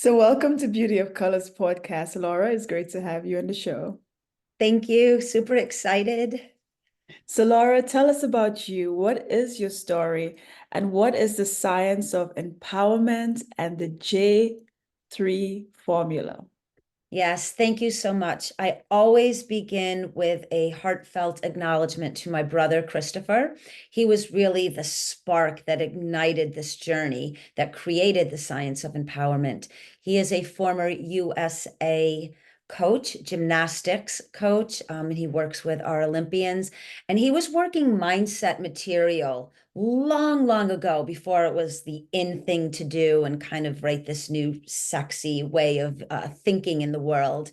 So, welcome to Beauty of Colors podcast. Laura, it's great to have you on the show. Thank you. Super excited. So, Laura, tell us about you. What is your story, and what is the science of empowerment and the J3 formula? Yes, thank you so much. I always begin with a heartfelt acknowledgement to my brother, Christopher. He was really the spark that ignited this journey that created the science of empowerment. He is a former USA coach, gymnastics coach, and he works with our Olympians. And he was working mindset material long, long ago before it was the in thing to do and kind of right this new sexy way of thinking in the world.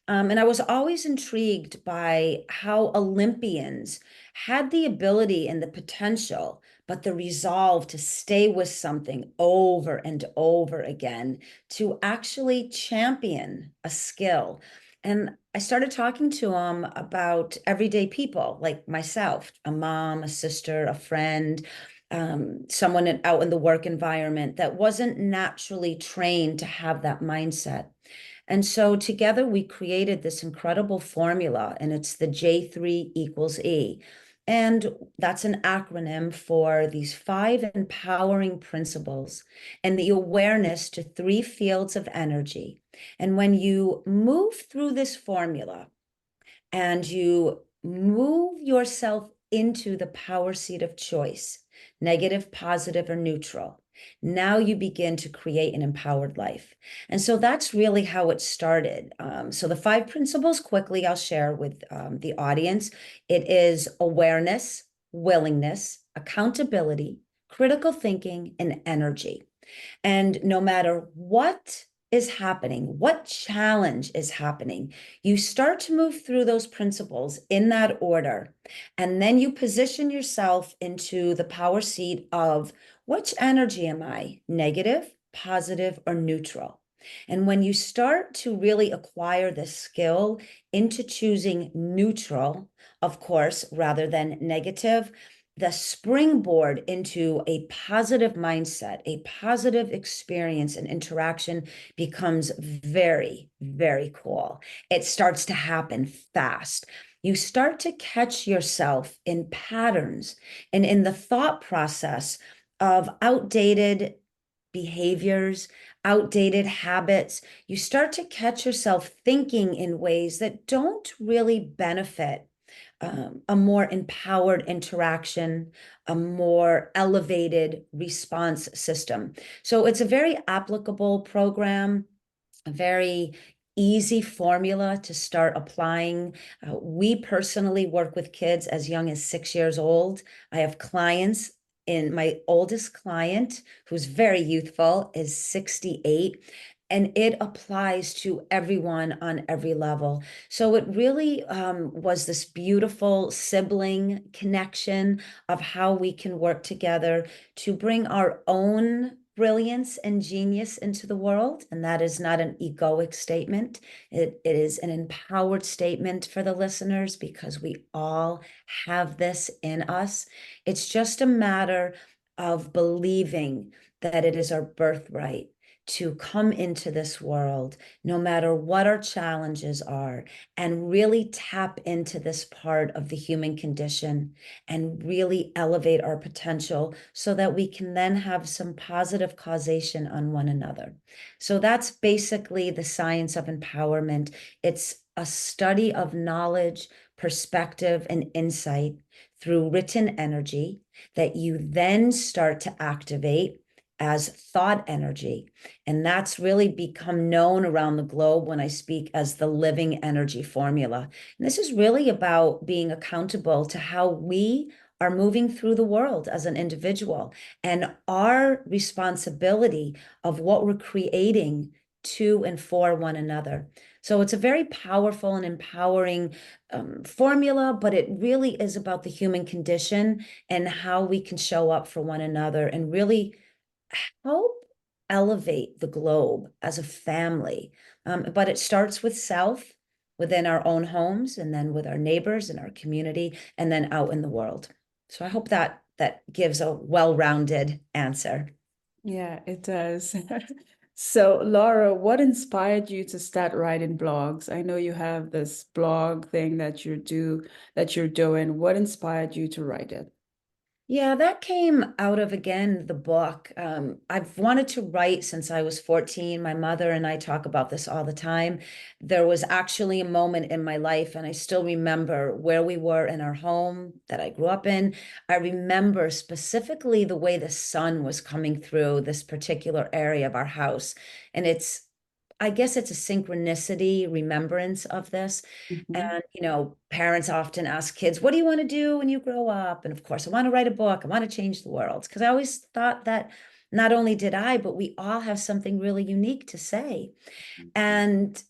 And I was always intrigued by how Olympians had the ability and the potential, but the resolve to stay with something over and over again to actually champion a skill. And I started talking to him about everyday people like myself, a mom, a sister, a friend, someone out in the work environment that wasn't naturally trained to have that mindset. And so together we created this incredible formula, and it's the J3 equals E. And that's an acronym for these five empowering principles and the awareness to three fields of energy. And when you move through this formula and you move yourself into the power seat of choice, negative, positive, or neutral, now you begin to create an empowered life. And so that's really how it started. So the five principles quickly I'll share with the audience. It is awareness, willingness, accountability, critical thinking, and energy. And no matter what is happening, what challenge is happening, you start to move through those principles in that order. And then you position yourself into the power seat of which energy am I, negative, positive, or neutral? And when you start to really acquire the skill into choosing neutral, of course, rather than negative, the springboard into a positive mindset, a positive experience and interaction becomes very, very cool. It starts to happen fast. You start to catch yourself in patterns and in the thought process of outdated behaviors, outdated habits. You start to catch yourself thinking in ways that don't really benefit a more empowered interaction, a more elevated response system. So it's a very applicable program, a very easy formula to start applying. We personally work with kids as young as 6 years old. I have clients. In my oldest client, who's very youthful, is 68, and it applies to everyone on every level. So it really was this beautiful sibling connection of how we can work together to bring our own brilliance and genius into the world. And that is not an egoic statement. It is an empowered statement for the listeners because we all have this in us. It's just a matter of believing that it is our birthright to come into this world, no matter what our challenges are, and really tap into this part of the human condition and really elevate our potential so that we can then have some positive causation on one another. So that's basically the science of empowerment. It's a study of knowledge, perspective, and insight through written energy that you then start to activate as thought energy. And that's really become known around the globe when I speak as the living energy formula. And this is really about being accountable to how we are moving through the world as an individual and our responsibility of what we're creating to and for one another. So it's a very powerful and empowering formula, but it really is about the human condition and how we can show up for one another and really help elevate the globe as a family. But it starts with self within our own homes and then with our neighbors and our community and then out in the world. So I hope that gives a well-rounded answer. Yeah, it does. So, Laura, what inspired you to start writing blogs? I know you have this blog thing that you're doing. What inspired you to write it? Yeah, that came out of, again, the book. I've wanted to write since I was 14. My mother and I talk about this all the time. There was actually a moment in my life, and I still remember where we were in our home that I grew up in. I remember specifically the way the sun was coming through this particular area of our house. And I guess it's a synchronicity remembrance of this. Mhm. And, parents often ask kids, what do you want to do when you grow up? And of course, I want to write a book. I want to change the world. Because I always thought that not only did I, but we all have something really unique to say. And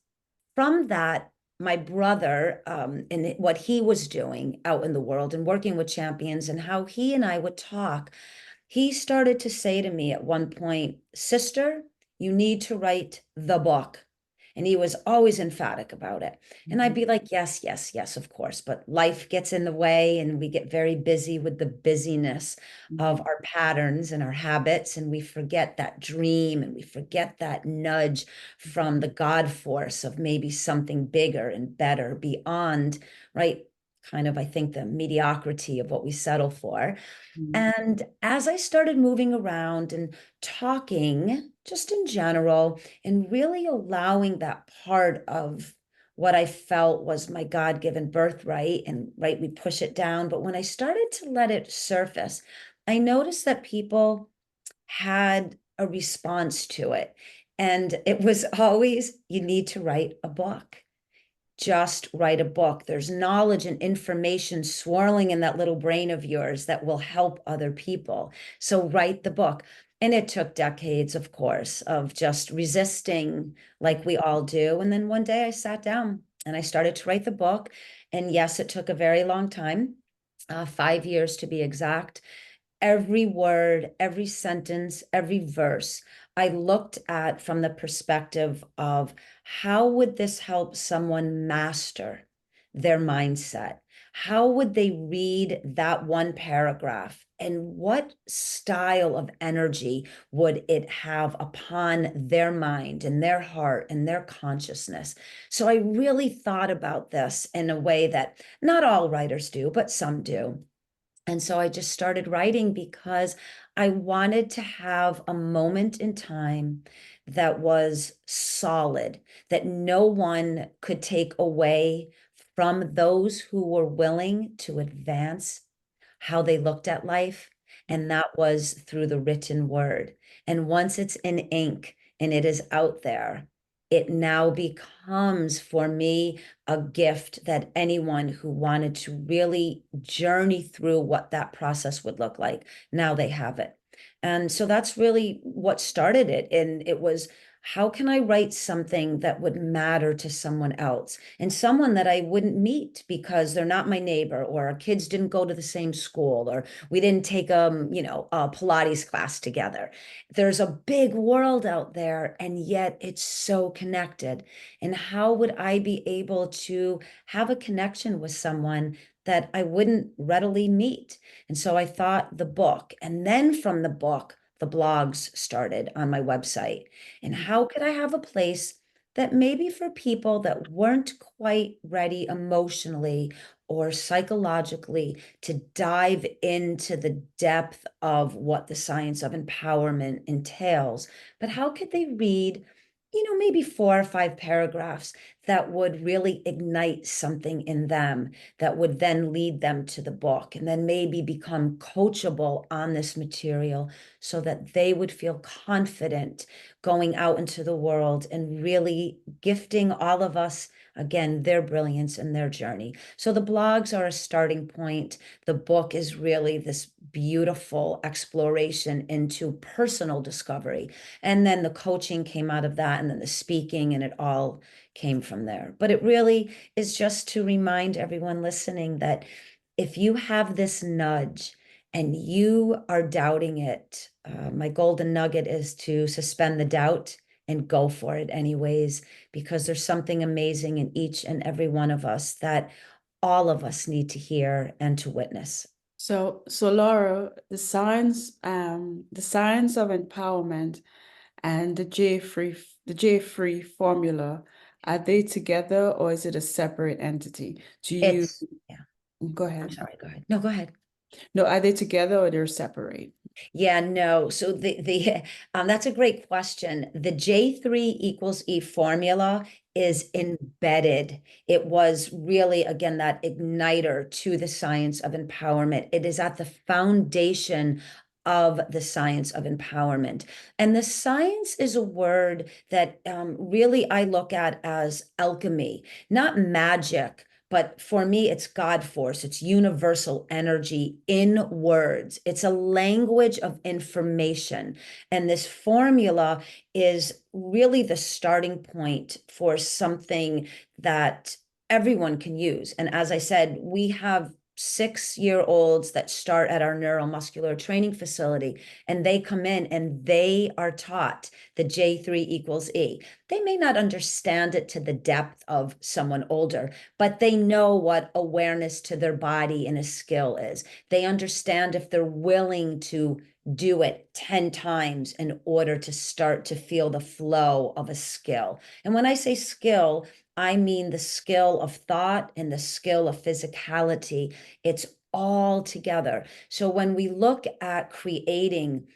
from that, my brother, and what he was doing out in the world and working with champions and how he and I would talk, he started to say to me at one point, Sister, you need to write the book. And he was always emphatic about it. And I'd Mhm. be like, yes, yes, yes, of course. But life gets in the way and we get very busy with the busyness of Mhm. our patterns and our habits. And we forget that dream and we forget that nudge from the God force of maybe something bigger and better beyond, right? Kind of, I think, the mediocrity of what we settle for. Mhm. And as I started moving around and talking, just in general, and really allowing that part of what I felt was my God-given birthright, and right, we push it down. But when I started to let it surface, I noticed that people had a response to it. And it was always, you need to write a book, just write a book. There's knowledge and information swirling in that little brain of yours that will help other people. So write the book. And it took decades, of course, of just resisting like we all do. And then one day I sat down and I started to write the book. And yes, it took a very long time, 5 years to be exact. Every word, every sentence, every verse, I looked at from the perspective of how would this help someone master their mindset? How would they read that one paragraph? And what style of energy would it have upon their mind and their heart and their consciousness? So I really thought about this in a way that not all writers do, but some do. And so I just started writing because I wanted to have a moment in time that was solid, that no one could take away from those who were willing to advance how they looked at life. And that was through the written word. And once it's in ink and it is out there, it now becomes for me a gift that anyone who wanted to really journey through what that process would look like, now they have it. And so that's really what started it. And it was, how can I write something that would matter to someone else and someone that I wouldn't meet because they're not my neighbor, or our kids didn't go to the same school, or we didn't take a Pilates class together. There's a big world out there, and yet it's so connected. And how would I be able to have a connection with someone that I wouldn't readily meet? And so I thought the book, and then from the book, the blogs started on my website. And how could I have a place that maybe for people that weren't quite ready emotionally or psychologically to dive into the depth of what the science of empowerment entails, but how could they read, maybe 4 or 5 paragraphs that would really ignite something in them that would then lead them to the book and then maybe become coachable on this material so that they would feel confident going out into the world and really gifting all of us, again, their brilliance and their journey. So the blogs are a starting point. The book is really this beautiful exploration into personal discovery. And then the coaching came out of that, and then the speaking, and it all came from there. But it really is just to remind everyone listening that if you have this nudge and you are doubting it, my golden nugget is to suspend the doubt and go for it anyways, because there's something amazing in each and every one of us that all of us need to hear and to witness. So Laura, the science of empowerment And the J3 formula, are they together or is it a separate entity? Do you Yeah, go I'm ahead? sorry, go ahead. No, go ahead. No, are they together or they're separate? Yeah, no. So the that's a great question. The J3 equals E formula is embedded. It was really, again, that igniter to the science of empowerment. It is at the foundation of the science of empowerment. And the science is a word that really I look at as alchemy, not magic. But for me, it's God force. It's universal energy in words. It's a language of information. And this formula is really the starting point for something that everyone can use. And as I said, we have 6-year-olds that start at our neuromuscular training facility, and they come in and they are taught the J3 equals E. They may not understand it to the depth of someone older, but they know what awareness to their body and a skill is. They understand if they're willing to do it 10 times in order to start to feel the flow of a skill. And when I say skill, I mean the skill of thought and the skill of physicality. It's all together. So when we look at creating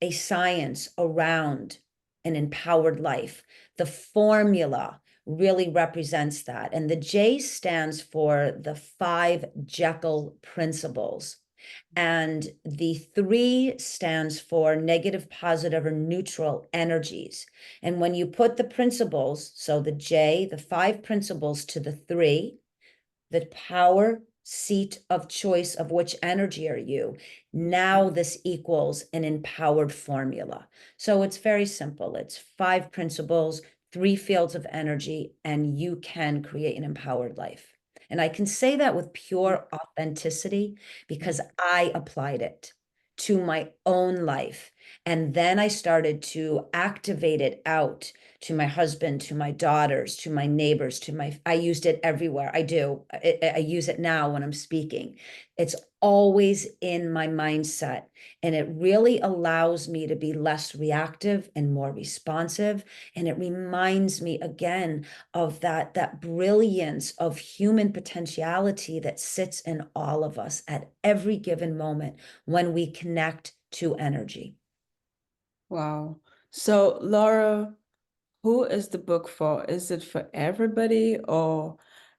a science around an empowered life, the formula really represents that. And the J stands for the 5 Jekyll principles. And the 3 stands for negative, positive, or neutral energies. And when you put the principles, so the J, the 5 principles to the 3, the power seat of choice of which energy are you. Now this equals an empowered formula. So it's very simple. It's 5 principles, 3 fields of energy, and you can create an empowered life. And I can say that with pure authenticity because I applied it to my own life. And then I started to activate it out to my husband, to my daughters, to my neighbors, I used it everywhere. I do. I use it now when I'm speaking. It's always in my mindset. And it really allows me to be less reactive and more responsive. And it reminds me again of that brilliance of human potentiality that sits in all of us at every given moment when we connect to energy. Wow. So, Laura, who is the book for? Is it for everybody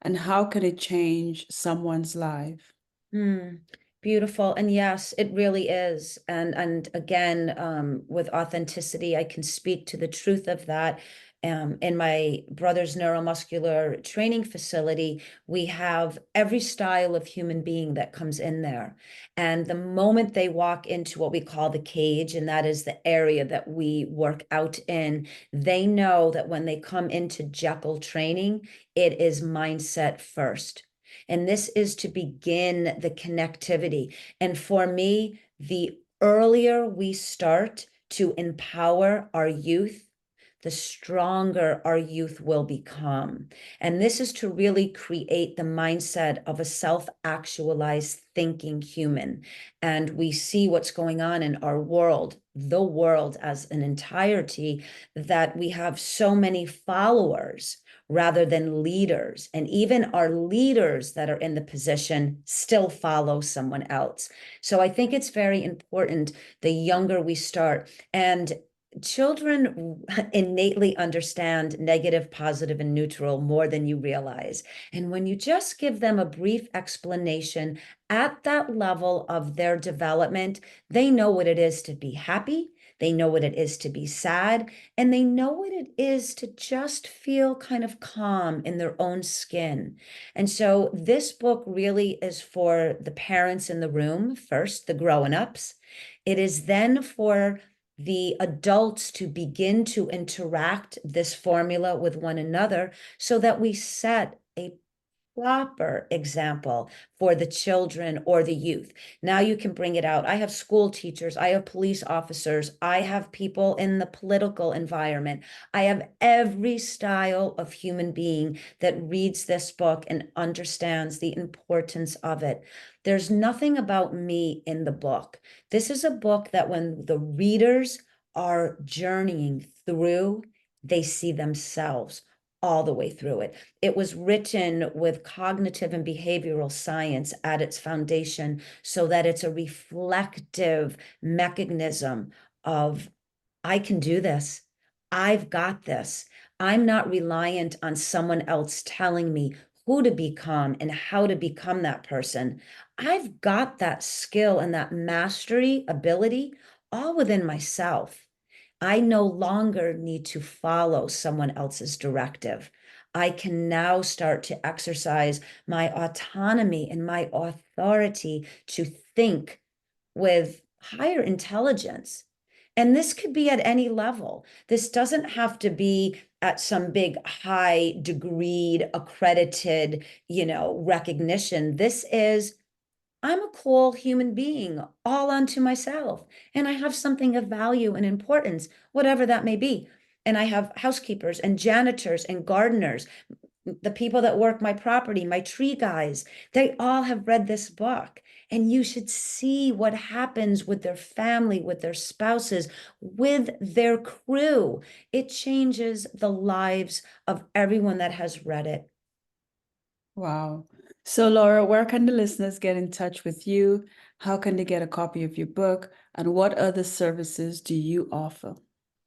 and how can it change someone's life? Hmm. Beautiful. And yes, it really is. And again, with authenticity, I can speak to the truth of that. In my brother's neuromuscular training facility, we have every style of human being that comes in there. And the moment they walk into what we call the cage, and that is the area that we work out in, they know that when they come into Jekyll training, it is mindset first. And this is to begin the connectivity. And for me, the earlier we start to empower our youth, the stronger our youth will become. And this is to really create the mindset of a self-actualized thinking human. And we see what's going on in our world, the world as an entirety, that we have so many followers rather than leaders. And even our leaders that are in the position still follow someone else. So I think it's very important the younger we start. And children innately understand negative, positive, and neutral more than you realize. And when you just give them a brief explanation at that level of their development, they know what it is to be happy. They know what it is to be sad, and they know what it is to just feel kind of calm in their own skin. And so this book really is for the parents in the room first, the grown-ups. It is then for the adults to begin to interact this formula with one another so that we set a proper example for the children or the youth. Now you can bring it out. I have school teachers, I have police officers, I have people in the political environment. I have every style of human being that reads this book and understands the importance of it. There's nothing about me in the book. This is a book that when the readers are journeying through, they see themselves all the way through it. It was written with cognitive and behavioral science at its foundation so that it's a reflective mechanism of, I can do this. I've got this. I'm not reliant on someone else telling me who to become and how to become that person. I've got that skill and that mastery ability all within myself. I no longer need to follow someone else's directive. I can now start to exercise my autonomy and my authority to think with higher intelligence. And this could be at any level. This doesn't have to be at some big high degreed accredited, recognition. This is, I'm a cool human being all unto myself, and I have something of value and importance, whatever that may be. And I have housekeepers and janitors and gardeners, the people that work my property, my tree guys, they all have read this book. And you should see what happens with their family, with their spouses, with their crew. It changes the lives of everyone that has read it. Wow. So, Laura, where can the listeners get in touch with you? How can they get a copy of your book? And what other services do you offer?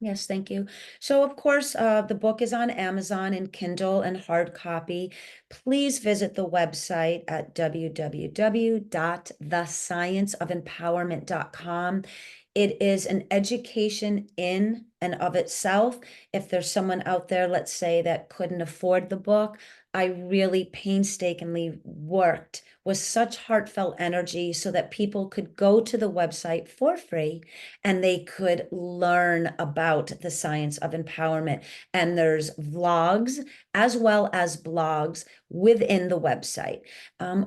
Yes, thank you. So, of course, the book is on Amazon in Kindle and hard copy. Please visit the website at www.thescienceofempowerment.com. It is an education in and of itself. If there's someone out there, let's say, that couldn't afford the book, I really painstakingly worked with such heartfelt energy so that people could go to the website for free and they could learn about the science of empowerment. And there's vlogs as well as blogs within the website.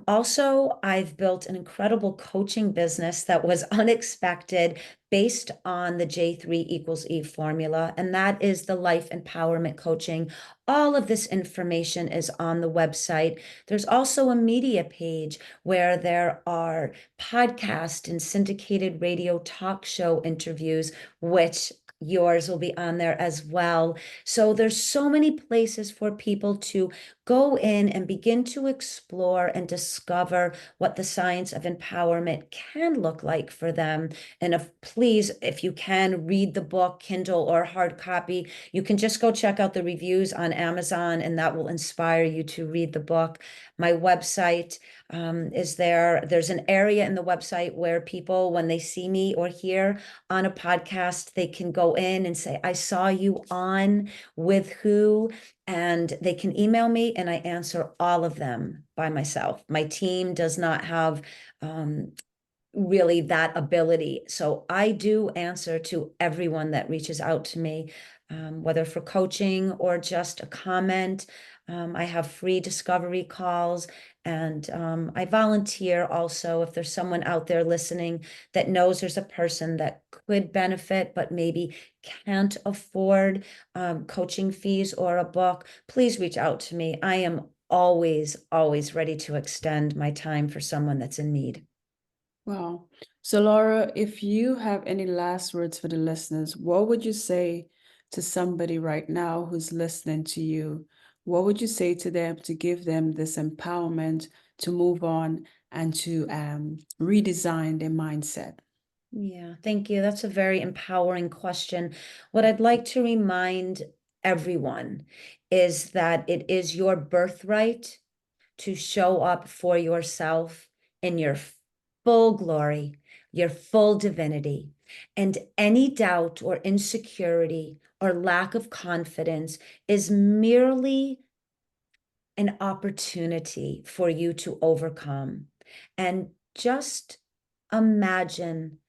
Also, I've built an incredible coaching business that was unexpected based on the J3 equals E formula, and that is the life empowerment coaching. All of this information is on the website. There's also a media page where there are podcast and syndicated radio talk show interviews, which yours will be on there as well. So there's so many places for people to go in and begin to explore and discover what the science of empowerment can look like for them. And please, if you can, read the book, Kindle or hard copy. You can just go check out the reviews on Amazon, and that will inspire you to read the book. My website is there. There's an area in the website where people, when they see me or hear on a podcast, they can go in and say, I saw you on with who, and they can email me and I answer all of them by myself. My team does not have really that ability. So I do answer to everyone that reaches out to me, whether for coaching or just a comment. I have free discovery calls, and I volunteer also if there's someone out there listening that knows there's a person that could benefit but maybe can't afford coaching fees or a book. Please reach out to me. I am always, always ready to extend my time for someone that's in need. Wow. So, Laura, if you have any last words for the listeners, what would you say to somebody right now who's listening to you? What would you say to them to give them this empowerment to move on and to redesign their mindset? Yeah, thank you. That's a very empowering question. What I'd like to remind everyone is that it is your birthright to show up for yourself in your full glory, your full divinity. And any doubt or insecurity or lack of confidence is merely an opportunity for you to overcome. And just imagine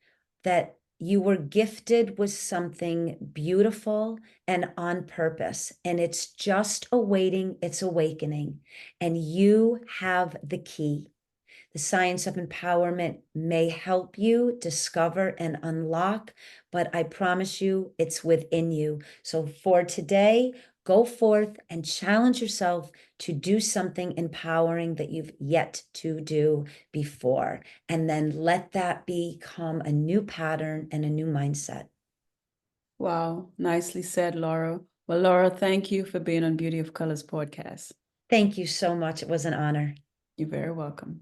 that you were gifted with something beautiful and on purpose, and it's just awaiting its awakening. And you have the key. The science of empowerment may help you discover and unlock, but I promise you it's within you. So for today, go forth and challenge yourself to do something empowering that you've yet to do before. And then let that become a new pattern and a new mindset. Wow, nicely said, Laura. Well, Laura, thank you for being on Beauty of Colors podcast. Thank you so much. It was an honor. You're very welcome.